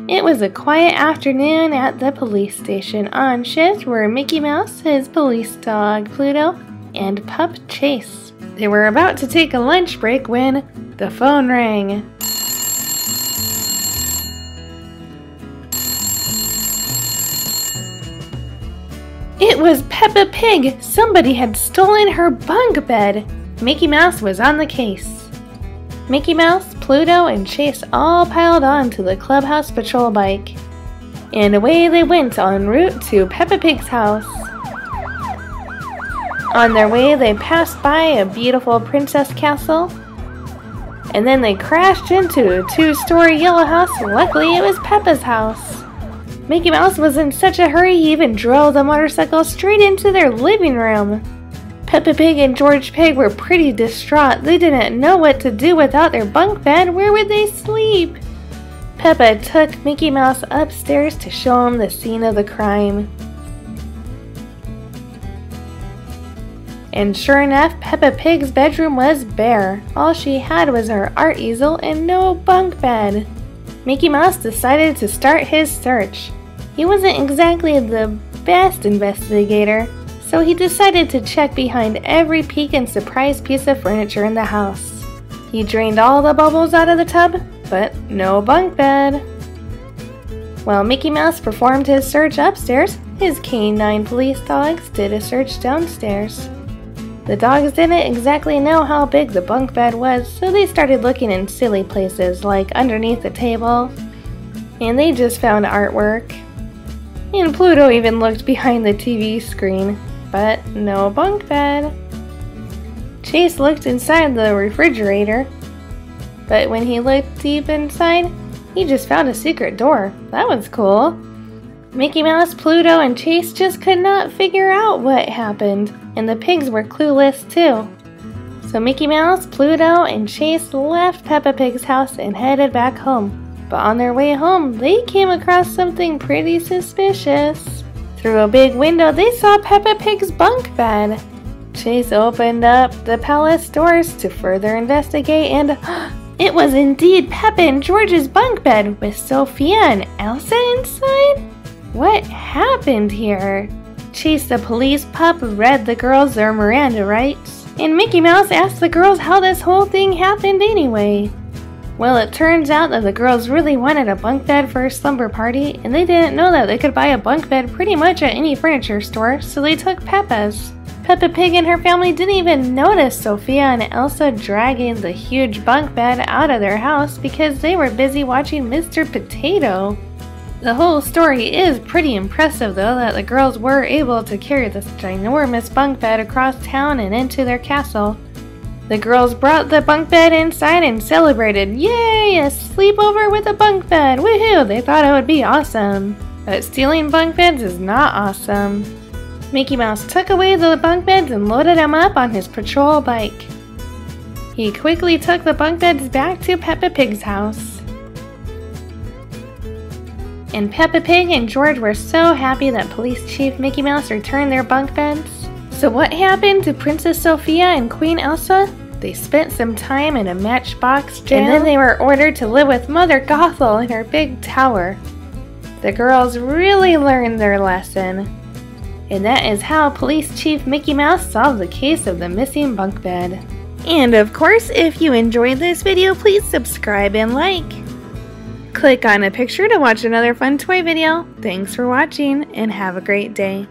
It was a quiet afternoon at the police station. On shift were Mickey Mouse, his police dog Pluto, and pup Chase. They were about to take a lunch break when the phone rang. It was Peppa Pig! Somebody had stolen her bunk bed! Mickey Mouse was on the case. Mickey Mouse, Pluto, and Chase all piled onto the clubhouse patrol bike. And away they went en route to Peppa Pig's house. On their way they passed by a beautiful princess castle. And then they crashed into a 2-story yellow house. Luckily it was Peppa's house. Mickey Mouse was in such a hurry he even drove the motorcycle straight into their living room. Peppa Pig and George Pig were pretty distraught. They didn't know what to do without their bunk bed. Where would they sleep? Peppa took Mickey Mouse upstairs to show him the scene of the crime. And sure enough, Peppa Pig's bedroom was bare. All she had was her art easel and no bunk bed. Mickey Mouse decided to start his search. He wasn't exactly the best investigator, so he decided to check behind every peek and surprise piece of furniture in the house. He drained all the bubbles out of the tub, but no bunk bed. While Mickey Mouse performed his search upstairs, his canine police dogs did a search downstairs. The dogs didn't exactly know how big the bunk bed was, so they started looking in silly places like underneath the table, and they just found artwork. And Pluto even looked behind the TV screen, but no bunk bed. Chase looked inside the refrigerator, but when he looked deep inside, he just found a secret door. That was cool. Mickey Mouse, Pluto, and Chase just could not figure out what happened, and the pigs were clueless too. So Mickey Mouse, Pluto, and Chase left Peppa Pig's house and headed back home. But on their way home, they came across something pretty suspicious. Through a big window, they saw Peppa Pig's bunk bed. Chase opened up the palace doors to further investigate, and it was indeed Peppa and George's bunk bed with Sofia and Elsa inside? What happened here? Chase the police pup read the girls their Miranda rights, and Mickey Mouse asked the girls how this whole thing happened anyway. Well, it turns out that the girls really wanted a bunk bed for a slumber party, and they didn't know that they could buy a bunk bed pretty much at any furniture store, so they took Peppa's. Peppa Pig and her family didn't even notice Sofia and Elsa dragging the huge bunk bed out of their house because they were busy watching Mr. Potato. The whole story is pretty impressive though, that the girls were able to carry this ginormous bunk bed across town and into their castle. The girls brought the bunk bed inside and celebrated. Yay! A sleepover with a bunk bed! Woohoo! They thought it would be awesome. But stealing bunk beds is not awesome. Mickey Mouse took away the bunk beds and loaded them up on his patrol bike. He quickly took the bunk beds back to Peppa Pig's house. And Peppa Pig and George were so happy that Police Chief Mickey Mouse returned their bunk beds. So what happened to Princess Sofia and Queen Elsa? They spent some time in a matchbox jail, and then they were ordered to live with Mother Gothel in her big tower. The girls really learned their lesson. And that is how Police Chief Mickey Mouse solved the case of the missing bunk bed. And of course, if you enjoyed this video, please subscribe and like. Click on a picture to watch another fun toy video. Thanks for watching and have a great day.